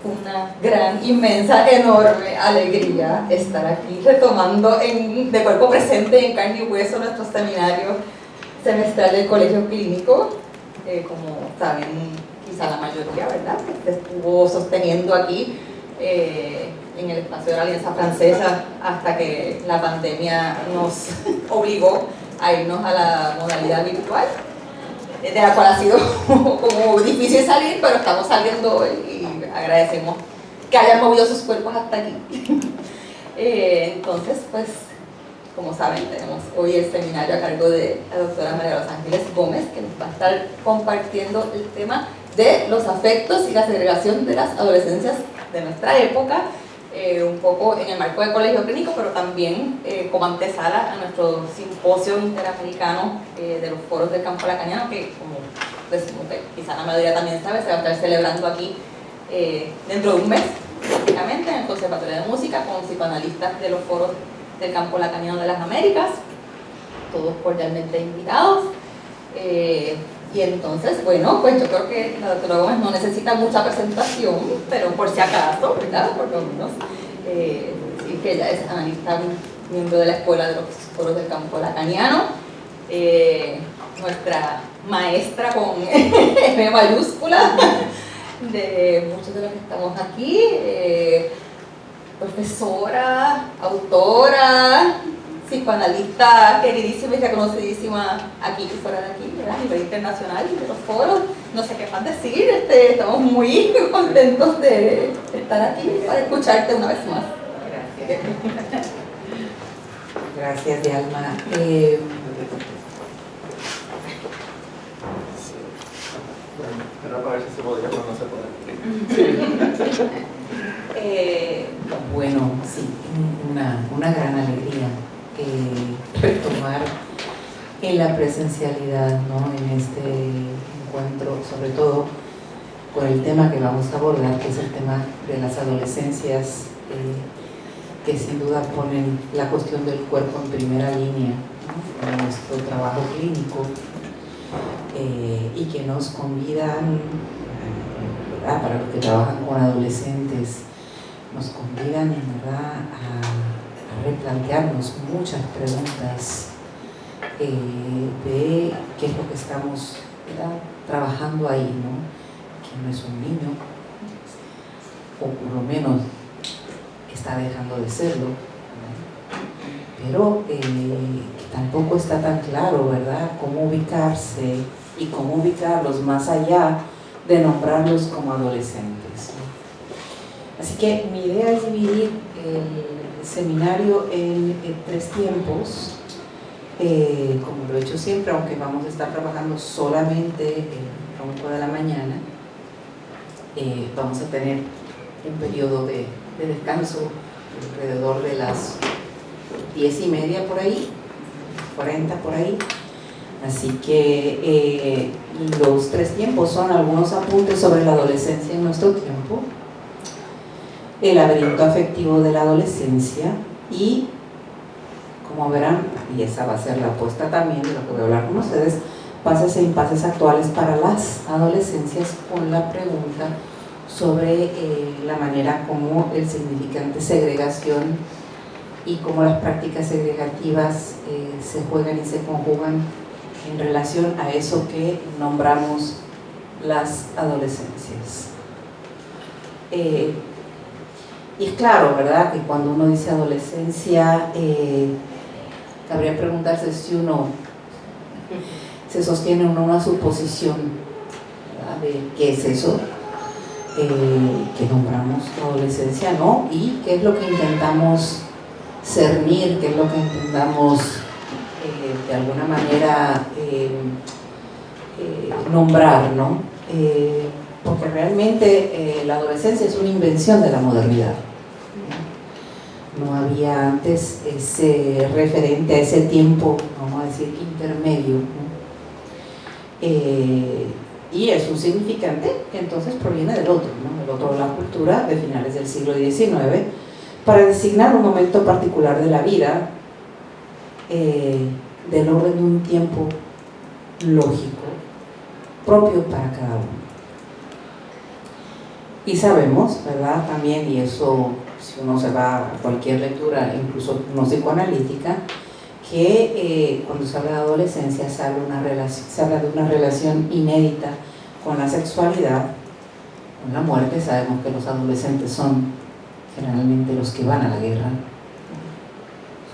una gran, inmensa, enorme alegría estar aquí retomando de cuerpo presente, en carne y hueso, nuestro seminario semestral del Colegio Clínico. Como saben, quizá la mayoría, ¿verdad?, se estuvo sosteniendo aquí en el espacio de la Alianza Francesa hasta que la pandemia nos obligó a irnos a la modalidad virtual, de la cual ha sido como difícil salir, pero estamos saliendo hoy y agradecemos que hayan movido sus cuerpos hasta aquí. Entonces, pues, como saben, tenemos hoy el seminario a cargo de la doctora María Los Ángeles Gómez, que nos va a estar compartiendo el tema de los afectos y la segregación de las adolescencias de nuestra época, un poco en el marco del Colegio Clínico, pero también como antesala a nuestro simposio interamericano de los foros del campo lacaniano, que, como decimos, que quizá la mayoría también sabe, se va a estar celebrando aquí dentro de un mes, prácticamente, en el Conservatorio de Música, con psicoanalistas de los foros del campo lacaniano de las Américas, todos cordialmente invitados. Y entonces, bueno, pues yo creo que la doctora Gómez no necesita mucha presentación, pero por si acaso, ¿verdad?, por lo menos, decir que ella es analista, miembro de la Escuela de los Foros del Campo Lacaniano, nuestra maestra con M mayúscula de muchos de los que estamos aquí, profesora, autora, psicoanalista queridísima y reconocidísima aquí y fuera de aquí, ¿verdad?, a nivel internacional, de los foros. No sé qué más decir, estamos muy contentos de estar aquí para escucharte una vez más. Gracias. Gracias, Dialma. Era para ver si se podía, pero no se puede. Bueno, sí, una gran alegría retomar en la presencialidad, ¿no?, en este encuentro, sobre todo con el tema que vamos a abordar, que es el tema de las adolescencias, que sin duda ponen la cuestión del cuerpo en primera línea, ¿no?, en nuestro trabajo clínico, y que nos convidan, ¿verdad?, para los que trabajan con adolescentes, nos convidan, ¿verdad?, a replantearnos muchas preguntas de qué es lo que estamos, ¿verdad?, trabajando ahí, ¿no?, que no es un niño, o por lo menos está dejando de serlo, ¿no?, pero tampoco está tan claro, ¿verdad?, cómo ubicarse y cómo ubicarlos más allá de nombrarlos como adolescentes, ¿no? Así que mi idea es dividir el seminario en 3 tiempos, como lo he hecho siempre, aunque vamos a estar trabajando solamente el tronco de la mañana. Vamos a tener un periodo de descanso alrededor de las 10:30 por ahí, 40 por ahí. Así que los 3 tiempos son algunos apuntes sobre la adolescencia en nuestro tiempo, el laberinto afectivo de la adolescencia y, como verán, y esa va a ser la apuesta también de lo que voy a hablar con ustedes, pases e impases actuales para las adolescencias, con la pregunta sobre la manera como el significante segregación y cómo las prácticas segregativas se juegan y se conjugan en relación a eso que nombramos las adolescencias. Y es claro, ¿verdad?, que cuando uno dice adolescencia, cabría preguntarse si uno se sostiene en una suposición, ¿verdad?, de qué es eso que nombramos adolescencia, ¿no?, y qué es lo que intentamos cernir, qué es lo que intentamos de alguna manera nombrar, ¿no? Porque realmente la adolescencia es una invención de la modernidad. No había antes ese referente a ese tiempo, vamos a decir, intermedio, ¿no? Y es un significante que entonces proviene del otro, ¿no?, del otro de la cultura de finales del siglo XIX, para designar un momento particular de la vida, del orden de un tiempo lógico, propio para cada uno. Y sabemos, ¿verdad? También, y eso, si uno se va a cualquier lectura, incluso no psicoanalítica, que cuando se habla de adolescencia se habla de una relación inédita con la sexualidad, con la muerte. Sabemos que los adolescentes son generalmente los que van a la guerra,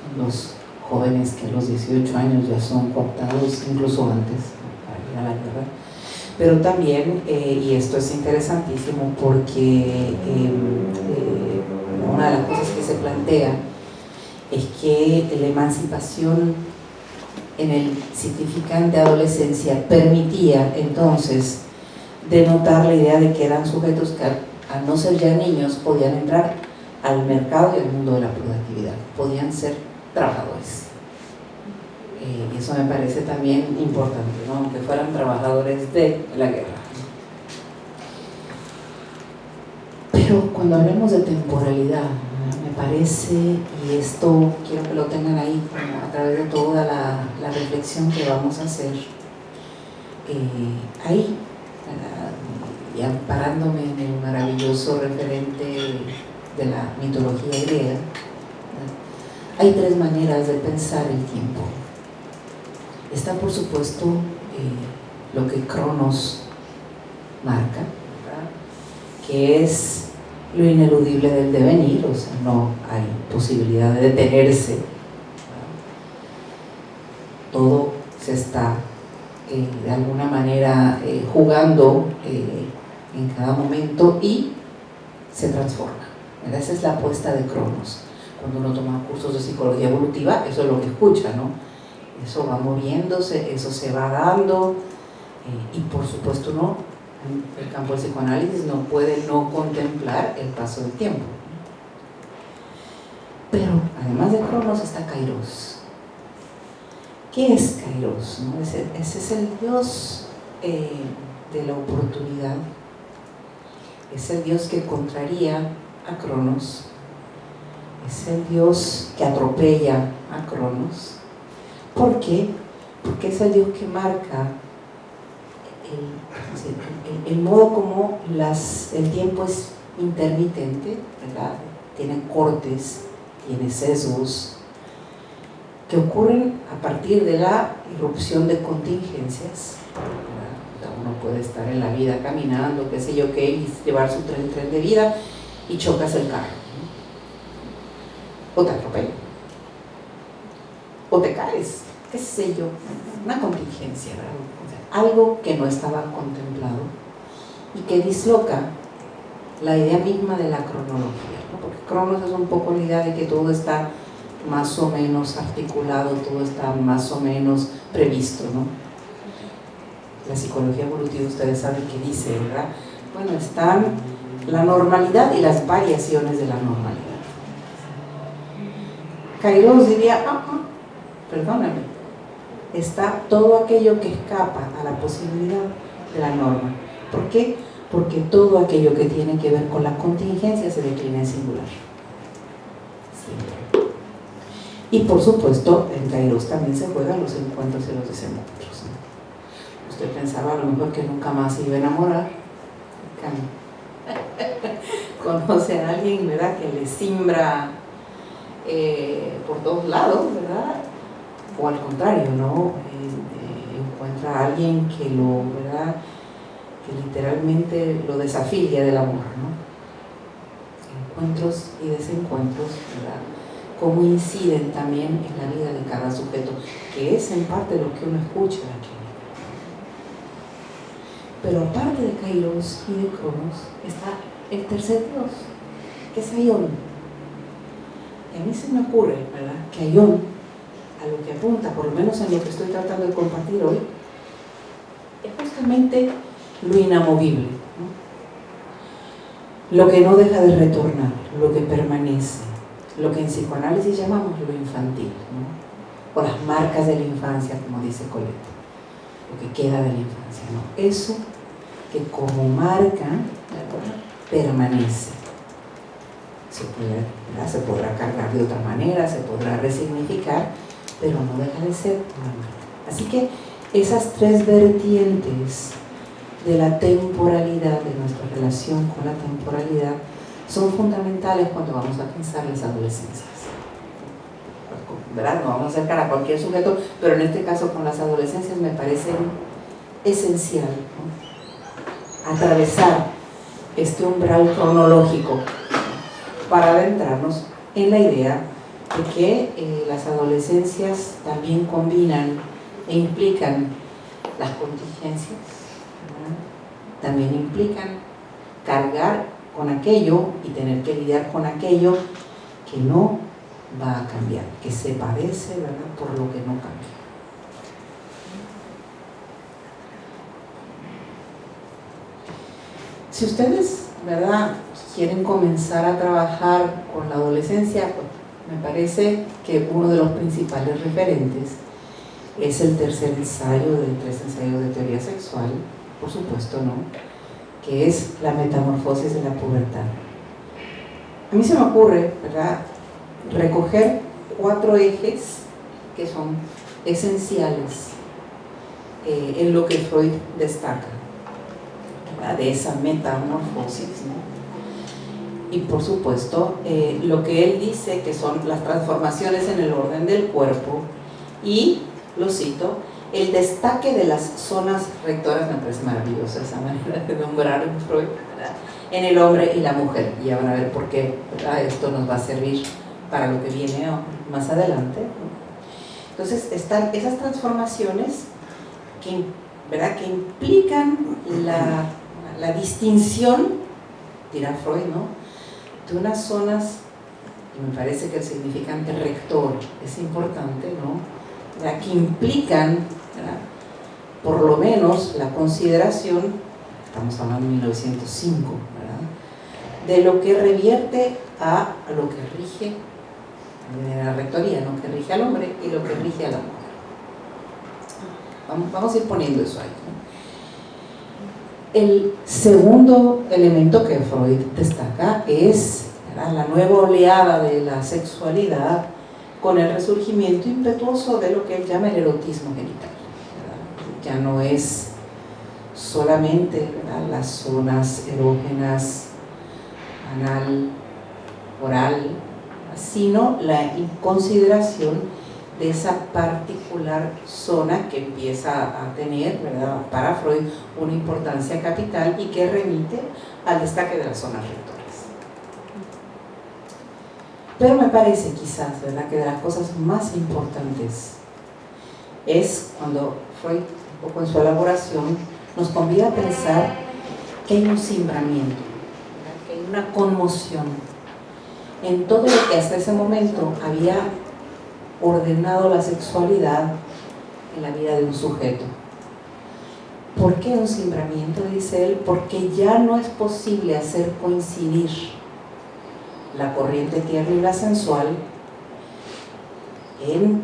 son los jóvenes que a los 18 años ya son cooptados, incluso antes, para ir a la guerra. Pero también, y esto es interesantísimo porque una de las cosas que se plantea es que la emancipación en el significante adolescencia permitía entonces denotar la idea de que eran sujetos que al no ser ya niños podían entrar al mercado y al mundo de la productividad, podían ser trabajadores. Y eso me parece también importante, ¿no? Aunque fueran trabajadores de la guerra. Pero cuando hablemos de temporalidad, me parece, y esto quiero que lo tengan ahí a través de toda la reflexión que vamos a hacer, ahí, y amparándome en el maravilloso referente de la mitología griega, hay tres maneras de pensar el tiempo. Está, por supuesto, lo que Cronos marca, ¿verdad? Que es lo ineludible del devenir, o sea, no hay posibilidad de detenerse, ¿verdad? Todo se está de alguna manera jugando en cada momento y se transforma, ¿verdad? Esa es la apuesta de Cronos. Cuando uno toma cursos de psicología evolutiva, eso es lo que escucha, ¿no? Eso va moviéndose, eso se va dando, y por supuesto uno, en el campo del psicoanálisis, no puede no contemplar el paso del tiempo. Pero además de Cronos está Kairos. ¿Qué es Kairos? ¿No? Ese es el dios de la oportunidad, es el dios que contraría a Cronos, es el dios que atropella a Cronos. ¿Por qué? Porque es el Dios que marca el modo como el tiempo es intermitente, ¿verdad? Tiene cortes, tiene sesgos, que ocurren a partir de la irrupción de contingencias, ¿verdad? Uno puede estar en la vida caminando, qué sé yo qué, y llevar su tren de vida y chocas el carro, ¿no? O te atropellan, o te caes, qué sé yo, una contingencia, ¿verdad? O sea, algo que no estaba contemplado y que disloca la idea misma de la cronología, ¿no? Porque cronos es un poco la idea de que todo está más o menos articulado, todo está más o menos previsto, ¿no? La psicología evolutiva, ustedes saben que dice, ¿verdad? Bueno, están la normalidad y las variaciones de la normalidad. Kairos diría, perdóname, está todo aquello que escapa a la posibilidad de la norma. ¿Por qué? Porque todo aquello que tiene que ver con la contingencia se declina en singular. Siempre. Y por supuesto, en Kairos también se juegan los encuentros y los desencuentros, ¿no? Usted pensaba a lo mejor que nunca más se iba a enamorar. Conoce a alguien, ¿verdad?, que le simbra por todos lados, ¿verdad? O al contrario, ¿no? Encuentra a alguien que lo, ¿verdad?, que literalmente lo desafía del amor, ¿no? Encuentros y desencuentros, ¿verdad?, cómo inciden también en la vida de cada sujeto, que es en parte lo que uno escucha en la clínica. Pero aparte de Kairos y de Cronos está el tercer dios, que es Aion. Y a mí se me ocurre, ¿verdad?, que Aion, a lo que apunta, por lo menos en lo que estoy tratando de compartir hoy, es justamente lo inamovible, ¿no? Lo que no deja de retornar, lo que permanece, lo que en psicoanálisis llamamos lo infantil, ¿no? O las marcas de la infancia, como dice Colette, lo que queda de la infancia, ¿no? Eso que como marca, ¿verdad?, permanece. Se podrá cargar de otra manera, se podrá resignificar, pero no deja de ser una marca. Así que esas tres vertientes de la temporalidad, de nuestra relación con la temporalidad, son fundamentales cuando vamos a pensar las adolescencias. ¿Verdad? No vamos a acercar a cualquier sujeto, pero en este caso con las adolescencias me parece esencial, ¿no?, atravesar este umbral cronológico para adentrarnos en la idea de que las adolescencias también combinan e implican las contingencias, ¿verdad? También implican cargar con aquello y tener que lidiar con aquello que no va a cambiar, que se padece, ¿verdad?, por lo que no cambia. Si ustedes, ¿verdad?, quieren comenzar a trabajar con la adolescencia, pues me parece que uno de los principales referentes es el tercer ensayo de 3 ensayos de teoría sexual, por supuesto, ¿no?, que es la metamorfosis de la pubertad. A mí se me ocurre, ¿verdad?, recoger 4 ejes que son esenciales en lo que Freud destaca, ¿verdad?, de esa metamorfosis, ¿no? Y por supuesto, lo que él dice que son las transformaciones en el orden del cuerpo y, lo cito, el destaque de las zonas rectoras. Me parece maravillosa esa manera de nombrar en Freud, ¿verdad?, en el hombre y la mujer. Y ya van a ver por qué, ¿verdad?, esto nos va a servir para lo que viene más adelante, ¿no? Entonces están esas transformaciones que, ¿verdad?, que implican la distinción, dirá Freud, ¿no?, de unas zonas, y me parece que el significante rector es importante, ¿no?, ¿verdad?, que implican, ¿verdad?, por lo menos la consideración, estamos hablando de 1905, ¿verdad?, de lo que revierte a lo que rige de la rectoría, ¿no?, que rige al hombre y lo que rige a la mujer. Vamos a ir poniendo eso ahí, ¿no? El segundo elemento que Freud destaca es, ¿verdad?, la nueva oleada de la sexualidad con el resurgimiento impetuoso de lo que él llama el erotismo genital, ¿verdad? Ya no es solamente, ¿verdad?, las zonas erógenas, anal, oral, sino la consideración de esa particular zona que empieza a tener, ¿verdad?, para Freud una importancia capital y que remite al destaque de las zonas rectoras. Pero me parece quizás, ¿verdad?, que de las cosas más importantes es cuando Freud, un poco en su elaboración, nos convida a pensar que hay un cimbramiento, ¿verdad?, que hay una conmoción en todo lo que hasta ese momento había ordenado la sexualidad en la vida de un sujeto. ¿Por qué un cimbramiento?, dice él, porque ya no es posible hacer coincidir la corriente tierna y la sensual en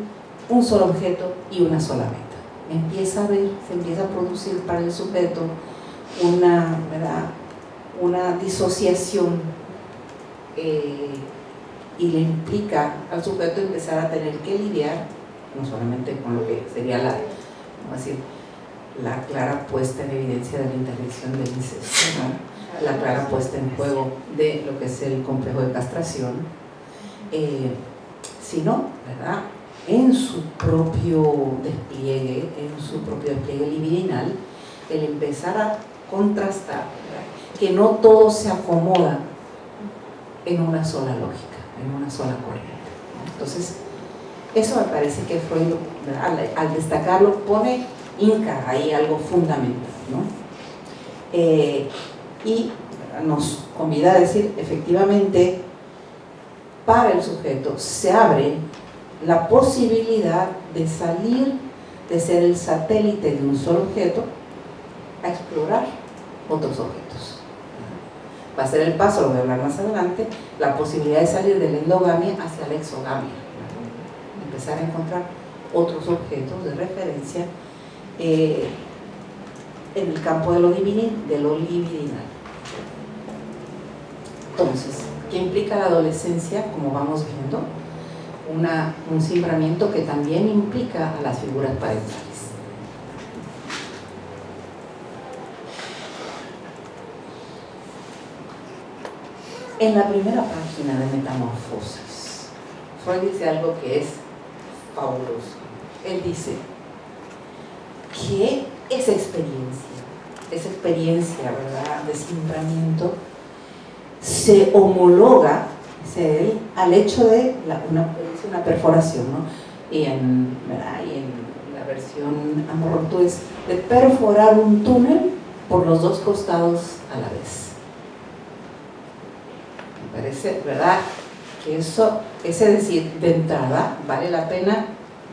un solo objeto y una sola meta. Se empieza a producir para el sujeto una, ¿verdad?, una disociación, y le implica al sujeto empezar a tener que lidiar no solamente con lo que sería la clara puesta en evidencia de la interdicción del incesto, ¿no?, la clara puesta en juego de lo que es el complejo de castración, sino, ¿verdad?, en su propio despliegue libidinal, el empezar a contrastar, ¿verdad?, que no todo se acomoda en una sola lógica, en una sola corriente, ¿no? Entonces, eso me parece que Freud, al destacarlo, hinca ahí algo fundamental, ¿no? Y nos convida a decir, efectivamente, para el sujeto se abre la posibilidad de salir de ser el satélite de un solo objeto a explorar otros objetos. Va a ser el paso, lo voy a hablar más adelante, la posibilidad de salir de la endogamia hacia la exogamia, ¿no?, empezar a encontrar otros objetos de referencia en el campo de lo libidinal. Entonces, ¿qué implica la adolescencia? Como vamos viendo, un cimbramiento que también implica a las figuras parentales. En la primera página de Metamorfosis, Freud dice algo que es fabuloso. Él dice que esa experiencia, ¿verdad?, de simbramiento se homologa, dice él, al hecho de una perforación, ¿no? Y en la versión Amorto es de perforar un túnel por los dos costados a la vez. Me parece, ¿verdad?, que eso, es decir, de entrada, vale la pena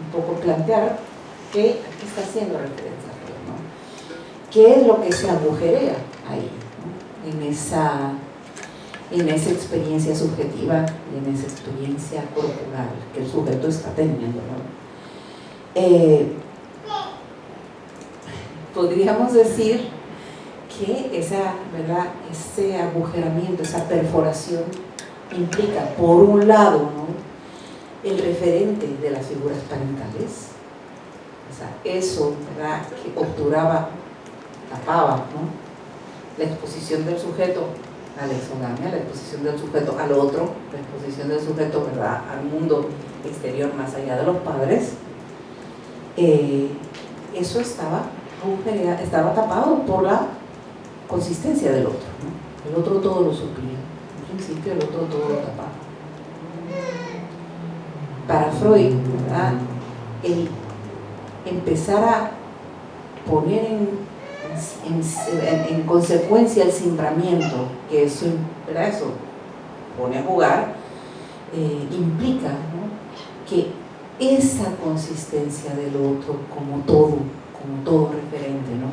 un poco plantear que aquí está haciendo referencia a Freud, ¿no? ¿Qué es lo que se agujerea ahí, ¿no?, en esa experiencia subjetiva y en esa experiencia corporal que el sujeto está teniendo, ¿no? Podríamos decir que ese agujeramiento, esa perforación implica, por un lado, ¿no?, el referente de las figuras parentales, o sea, eso, ¿verdad?, que obturaba, tapaba, ¿no?, la exposición del sujeto a la exogamia, la exposición del sujeto al otro, la exposición del sujeto, ¿verdad?, al mundo exterior más allá de los padres. Eso estaba tapado por la consistencia del otro, ¿no? El otro todo lo suplía. En principio el otro todo lo tapaba. Para Freud, ¿verdad?, el empezar a poner en consecuencia el simbramiento, que eso, ¿verdad?, eso pone a jugar, implica, ¿no?, que esa consistencia del otro como todo referente, ¿no?,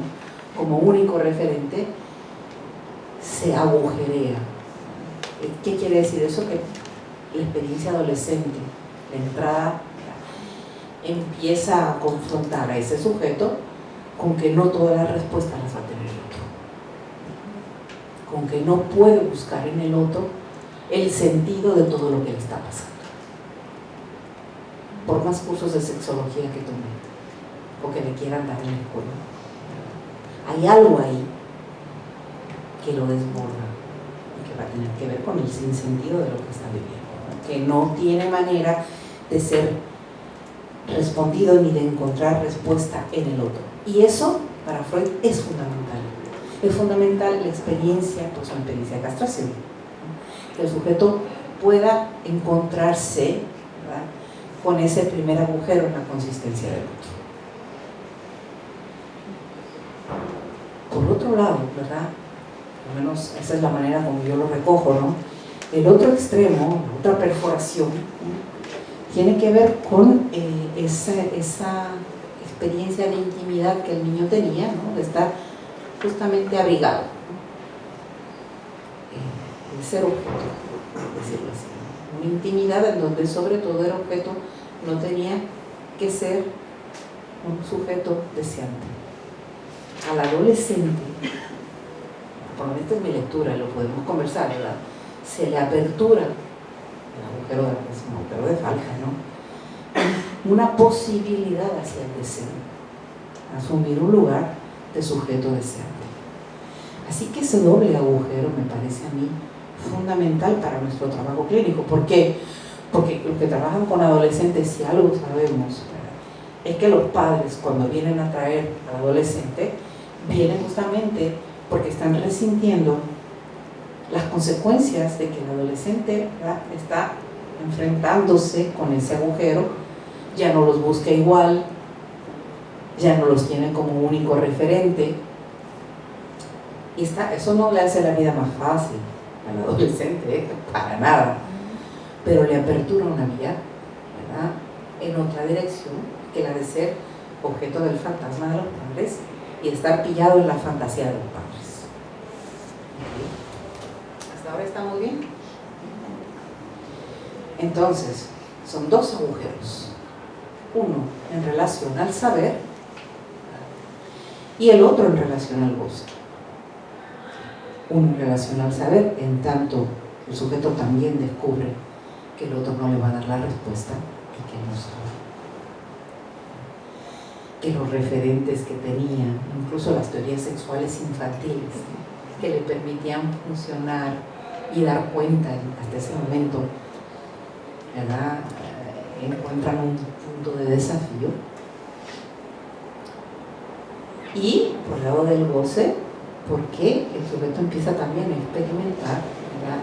como único referente, se agujerea. ¿Qué quiere decir eso? Que la experiencia adolescente, la entrada, empieza a confrontar a ese sujeto con que no todas las respuestas las va a tener el otro, con que no puede buscar en el otro el sentido de todo lo que le está pasando, por más cursos de sexología que tome o que le quieran dar en la escuela. Hay algo ahí que lo desborda y que va a tener que ver con el sinsentido de lo que está viviendo, ¿no?, que no tiene manera de ser respondido ni de encontrar respuesta en el otro. Y eso para Freud es fundamental. Es fundamental la experiencia, pues una experiencia de castración, ¿no?, que el sujeto pueda encontrarse, ¿verdad?, con ese primer agujero en la consistencia del otro. Por otro lado, ¿verdad?, al menos esa es la manera como yo lo recojo, ¿no?, el otro extremo, la otra perforación, ¿no?, tiene que ver con esa experiencia de intimidad que el niño tenía, ¿no?, de estar justamente abrigado, ¿no?, de ser objeto, por decirlo así, ¿no?, una intimidad en donde sobre todo el objeto no tenía que ser un sujeto deseante. Al adolescente, por lo menos esta es mi lectura y lo podemos conversar, ¿verdad?, se le apertura el agujero de Falca, ¿no?, una posibilidad hacia el deseo, asumir un lugar de sujeto deseante. Así que ese doble agujero me parece a mí fundamental para nuestro trabajo clínico. ¿Por qué? Porque los que trabajan con adolescentes, si algo sabemos, ¿verdad?, es que los padres, cuando vienen a traer al adolescente, vienen justamente porque están resintiendo las consecuencias de que el adolescente, ¿verdad?, está enfrentándose con ese agujero, ya no los busca igual, ya no los tiene como único referente, y eso no le hace la vida más fácil al adolescente, para nada, pero le apertura una vía, ¿verdad?, en otra dirección que la de ser objeto del fantasma de los padres y estar pillado en la fantasía de los padres. ¿Hasta ahora estamos bien? Entonces, son dos agujeros, uno en relación al saber y el otro en relación al goce. Uno en relación al saber, en tanto el sujeto también descubre que el otro no le va a dar la respuesta y que no sabe, que los referentes que tenía, incluso las teorías sexuales infantiles, que le permitían funcionar y dar cuenta hasta ese momento, ¿verdad? Encuentran un punto de desafío. Y por el lado del goce, porque el sujeto empieza también a experimentar, ¿verdad?,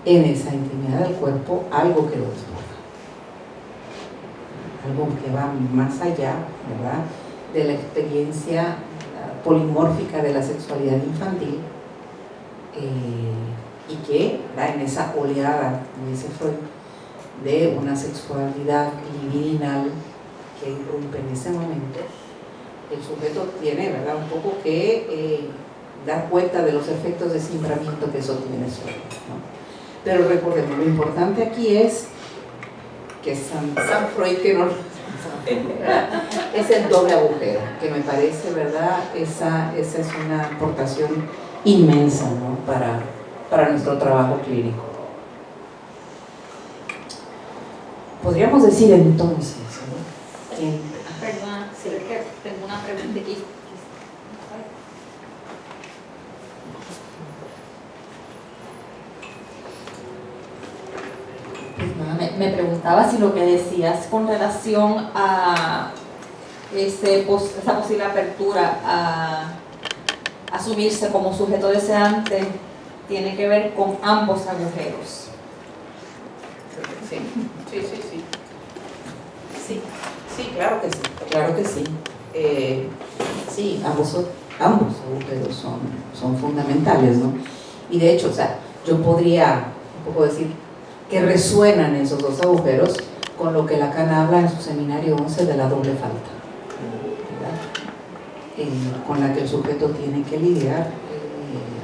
en esa intimidad del cuerpo algo que lo desborda, algo que va más allá, ¿verdad?, de la experiencia polimórfica de la sexualidad infantil, y que, ¿verdad?, en esa oleada, como dice Freud, de una sexualidad libidinal que irrumpe en ese momento, el sujeto tiene, ¿verdad?, un poco que dar cuenta de los efectos de cimbramiento que eso tiene sobre él, ¿no? Pero recordemos, lo importante aquí es que San Freud, que no, es el doble agujero, que me parece, ¿verdad?, esa es una aportación inmensa, ¿no?, para nuestro trabajo clínico. Podríamos decir entonces, ¿no?, que Perdona, sí, es que tengo una pregunta aquí. Pues nada, me preguntaba si lo que decías con relación a esa posible apertura a asumirse como sujeto deseante tiene que ver con ambos agujeros. sí. Sí, claro que sí, claro que sí. Sí, ambos agujeros son fundamentales, ¿no? Y de hecho, o sea, yo podría un poco decir que resuenan esos dos agujeros con lo que Lacan habla en su seminario 11 de la doble falta, ¿verdad?, con la que el sujeto tiene que lidiar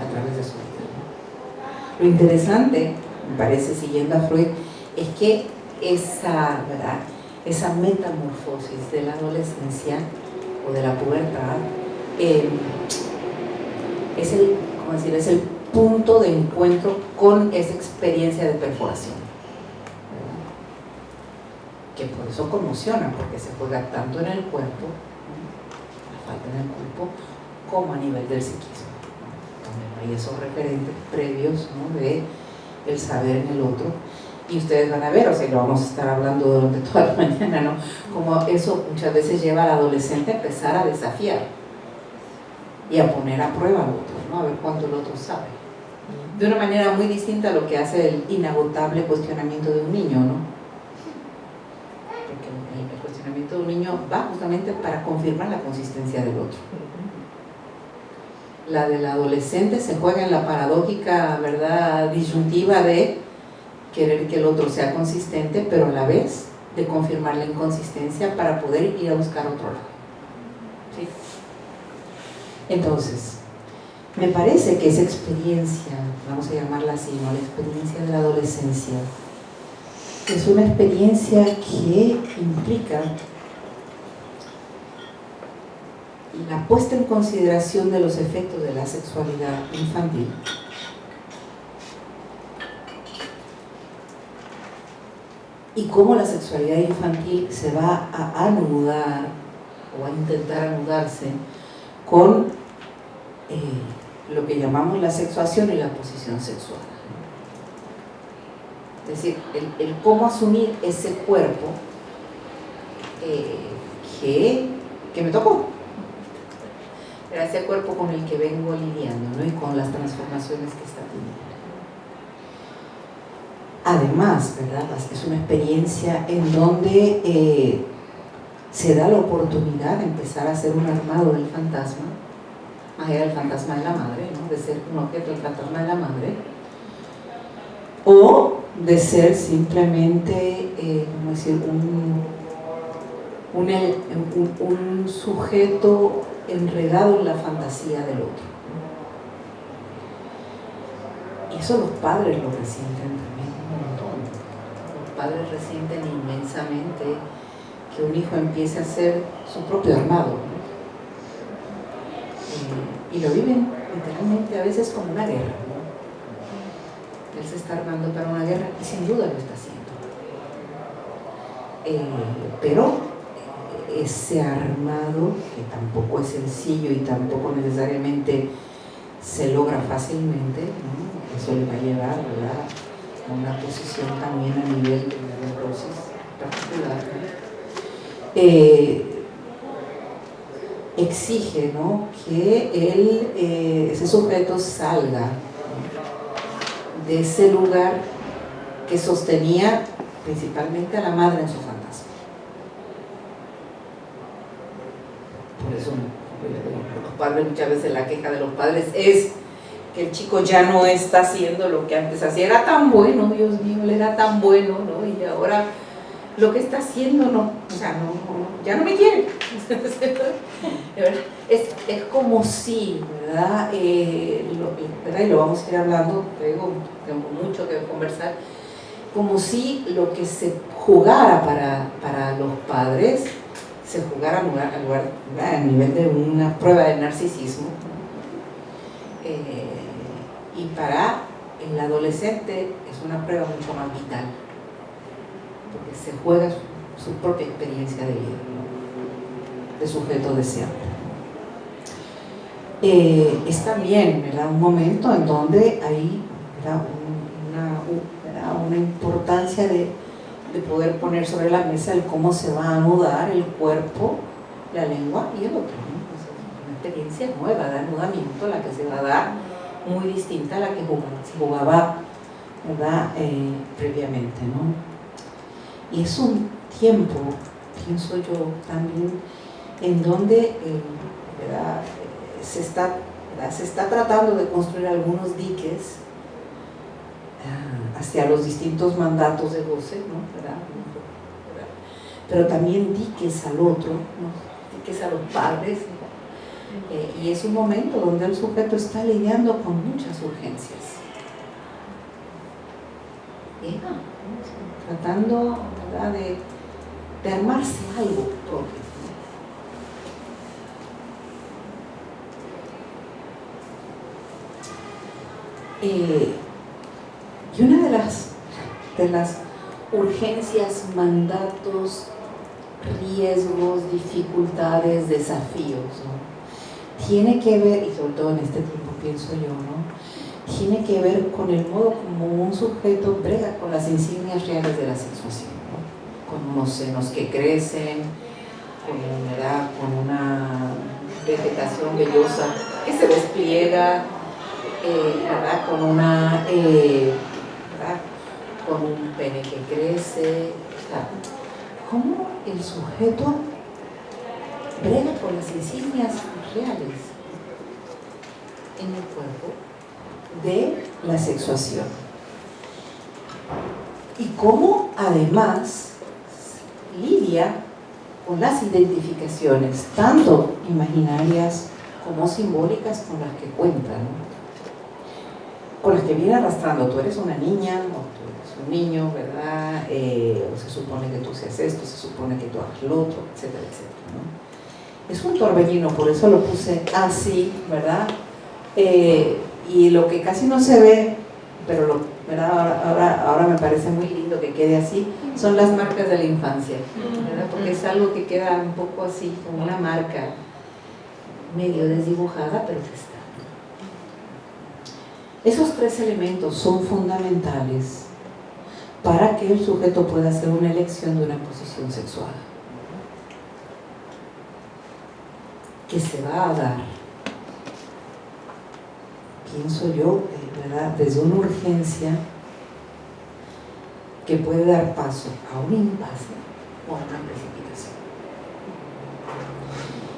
a través de su vida, ¿no? Lo interesante, me parece, siguiendo a Freud, es que ¿verdad?, esa metamorfosis de la adolescencia o de la pubertad es el punto de encuentro con esa experiencia de perforación, ¿verdad?, que por eso conmociona, porque se juega tanto en el cuerpo, ¿no?, la falta en el cuerpo, como a nivel del psiquismo, ¿no?, donde hay esos referentes previos, ¿no?, de el saber en el otro. Y ustedes van a ver, o sea, lo vamos a estar hablando durante toda la mañana, ¿no?, como eso muchas veces lleva al adolescente a empezar a desafiar y a poner a prueba al otro, ¿no?, a ver cuánto el otro sabe, de una manera muy distinta a lo que hace el inagotable cuestionamiento de un niño, ¿no? Porque el cuestionamiento de un niño va justamente para confirmar la consistencia del otro. La del adolescente se juega en la paradójica, ¿verdad?, disyuntiva de querer que el otro sea consistente, pero a la vez de confirmar la inconsistencia para poder ir a buscar otro lado, ¿sí? Entonces, me parece que esa experiencia, vamos a llamarla así, ¿no?, la experiencia de la adolescencia, es una experiencia que implica la puesta en consideración de los efectos de la sexualidad infantil, y cómo la sexualidad infantil se va a anudar o a intentar anudarse con lo que llamamos la sexuación y la posición sexual. Es decir, el cómo asumir ese cuerpo que me tocó, era ese cuerpo con el que vengo lidiando, ¿no?, y con las transformaciones que está teniendo. Además, ¿verdad?, es una experiencia en donde se da la oportunidad de empezar a hacer un armado del fantasma, más allá del fantasma de la madre, ¿no?, de ser un objeto del fantasma de la madre, o de ser simplemente, ¿cómo decir?, un sujeto enredado en la fantasía del otro. Y eso los padres lo resienten también un montón. Los padres resienten inmensamente que un hijo empiece a hacer su propio armado, ¿no? Y lo viven literalmente a veces como una guerra, ¿no? Él se está armando para una guerra y sin duda lo está haciendo. Pero ese armado, que tampoco es sencillo y tampoco necesariamente se logra fácilmente, ¿no?, eso le va a llevar, ¿verdad?, a una posición también a nivel de la neurosis particular, ¿no? Exige, ¿no?, que ese sujeto salga, ¿no?, de ese lugar que sostenía principalmente a la madre en su fantasma. Por eso los padres, muchas veces la queja de los padres es que el chico ya no está haciendo lo que antes hacía. Era tan bueno, Dios mío, él era tan bueno, ¿no? Y ahora lo que está haciendo no, o sea, ya no me quiere. Es como si, ¿verdad? ¿Verdad? Y lo vamos a ir hablando, tengo mucho que conversar, como si lo que se jugara para los padres se jugara a nivel de una prueba de narcisismo, y para el adolescente es una prueba mucho más vital, porque se juega su propia experiencia de vida, ¿no?, de sujeto deseante. Es también, ¿verdad?, un momento en donde hay, ¿verdad?, una importancia de poder poner sobre la mesa el cómo se va a anudar el cuerpo, la lengua y el otro, ¿no? Es una experiencia nueva de anudamiento la que se va a dar, muy distinta a la que se jugaba, ¿verdad?, previamente, ¿no? Y es un tiempo, pienso yo también, en donde ¿verdad?, se está tratando de construir algunos diques hacia los distintos mandatos de goce, ¿no?, ¿verdad?, pero también diques al otro, ¿no?, diques a los padres, ¿no? Y es un momento donde el sujeto está lidiando con muchas urgencias, tratando, ¿verdad?, de armarse algo propio. Y una de las urgencias, mandatos, riesgos, dificultades, desafíos, ¿no?, tiene que ver, y sobre todo en este tiempo pienso yo, ¿no?, tiene que ver con el modo como un sujeto brega con las insignias reales de la sexuación, ¿no?, con unos senos que crecen, con una edad, con una vegetación vellosa que se despliega, ¿verdad?, con una ¿verdad?, con un pene que crece, ¿verdad?, cómo el sujeto brega con las insignias reales en el cuerpo de la sexuación, y cómo además lidia con las identificaciones tanto imaginarias como simbólicas con las que cuenta, ¿no?, con las que viene arrastrando. Tú eres una niña, o tú eres un niño, ¿verdad?, o se supone que tú seas esto, se supone que tú hagas lo otro, etcétera, etcétera, ¿no? Es un torbellino, por eso lo puse así, ¿verdad? Y lo que casi no se ve, pero ¿verdad?, ahora me parece muy lindo que quede así, son las marcas de la infancia, ¿verdad?, porque es algo que queda un poco así, como una marca medio desdibujada, pero que está. Esos tres elementos son fundamentales para que el sujeto pueda hacer una elección de una posición sexual que se va a dar, pienso yo, ¿verdad?, desde una urgencia que puede dar paso a un impasse o a una precipitación.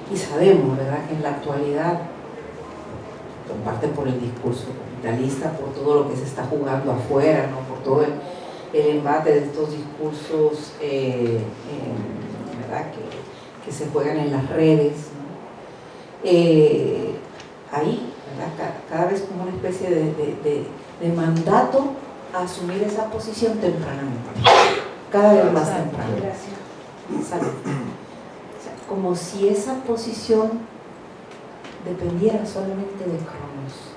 Y sabemos, ¿verdad?, que en la actualidad, en parte por el discurso capitalista, por todo lo que se está jugando afuera, ¿no?, por todo el embate de estos discursos, ¿verdad?, que se juegan en las redes, ¿no?, ahí, ¿verdad?, cada vez como una especie de mandato a asumir esa posición tempranamente, cada vez más temprano. ¿Sabes? O sea, como si esa posición dependiera solamente de Cronos.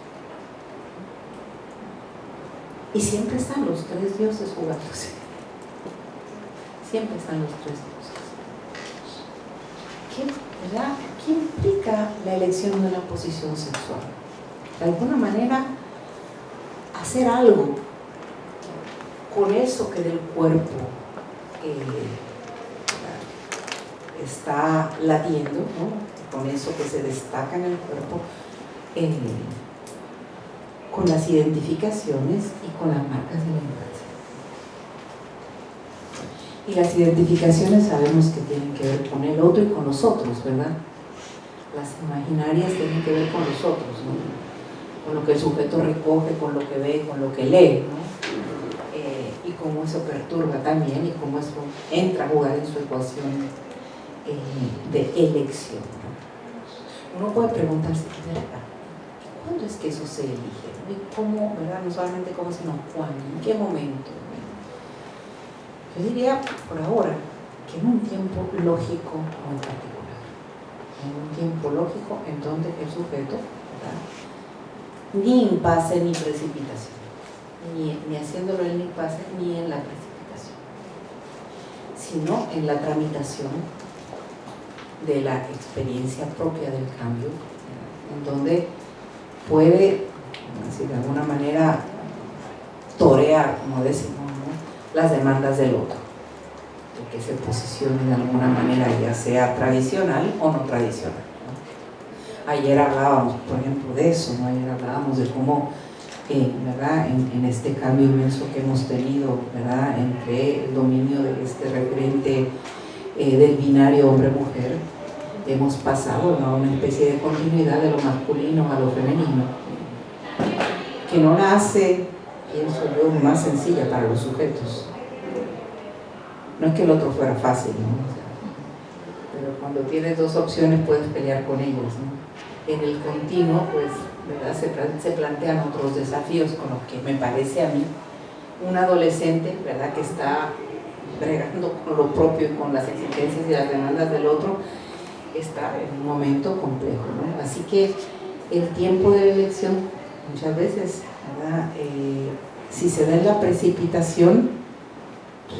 Y siempre están los tres dioses jugándose. Siempre están los tres dioses. ¿Verdad? ¿Qué implica la elección de una posición sexual? De alguna manera, hacer algo con eso que del cuerpo está latiendo, ¿no? Con eso que se destaca en el cuerpo, con las identificaciones y con las marcas de la infancia. Y las identificaciones sabemos que tienen que ver con el otro y con los otros, ¿verdad? Las imaginarias tienen que ver con los otros, ¿no? Con lo que el sujeto recoge, con lo que ve, con lo que lee, ¿no? Y cómo eso perturba también y cómo eso entra a jugar en su ecuación de elección, ¿no? Uno puede preguntarse, ¿verdad? ¿Cuándo es que eso se elige? ¿No? ¿Y cómo, verdad? No solamente cómo, sino cuándo, en qué momento. Yo diría, por ahora, que en un tiempo lógico muy particular. En un tiempo lógico en donde el sujeto, ¿verdad?, ni impasse ni precipitación, ni haciéndolo en el impasse ni en la precipitación, sino en la tramitación de la experiencia propia del cambio, en donde puede, así de alguna manera, torear, como decimos, ¿no?, las demandas del otro, de que se posicione de alguna manera, ya sea tradicional o no tradicional, ¿no? Ayer hablábamos, por ejemplo, de eso, ¿no? Ayer hablábamos de cómo, ¿verdad?, en este cambio inmenso que hemos tenido, ¿verdad?, entre el dominio de este referente del binario hombre-mujer, hemos pasado a una especie de continuidad de lo masculino a lo femenino, que no la hace, pienso yo, más sencilla para los sujetos. No es que el otro fuera fácil, ¿no? O sea, pero cuando tienes dos opciones puedes pelear con ellas, ¿no? En el continuo, pues, ¿verdad?, se plantean otros desafíos con los que me parece a mí un adolescente, ¿verdad?, que está bregando con lo propio y con las exigencias y las demandas del otro, está en un momento complejo, ¿no? Así que el tiempo de la elección muchas veces, ¿verdad?, si se da en la precipitación,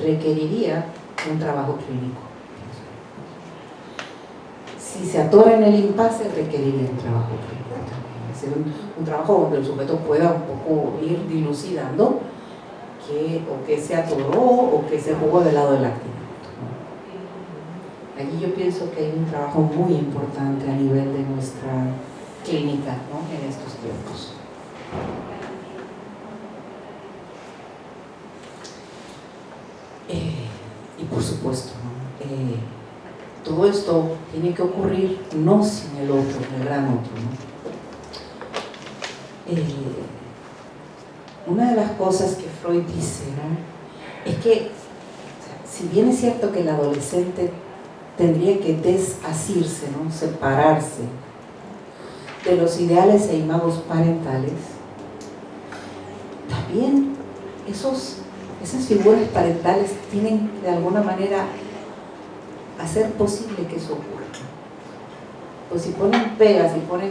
requeriría un trabajo clínico. Si se atora en el impasse, requeriría un trabajo clínico también. Es decir, un trabajo donde el sujeto pueda un poco ir dilucidando qué se atoró o qué se jugó del lado del activamiento, ¿no? Allí yo pienso que hay un trabajo muy importante a nivel de nuestra clínica, ¿no?, en estos tiempos. Y por supuesto, ¿no?, todo esto tiene que ocurrir no sin el otro, el gran otro, ¿no? Una de las cosas que Freud dice, ¿no?, es que, o sea, si bien es cierto que el adolescente tendría que desasirse, ¿no?, separarse de los ideales e imagos parentales, también esas figuras parentales tienen de alguna manera hacer posible que eso ocurra. Pues si ponen pegas, si ponen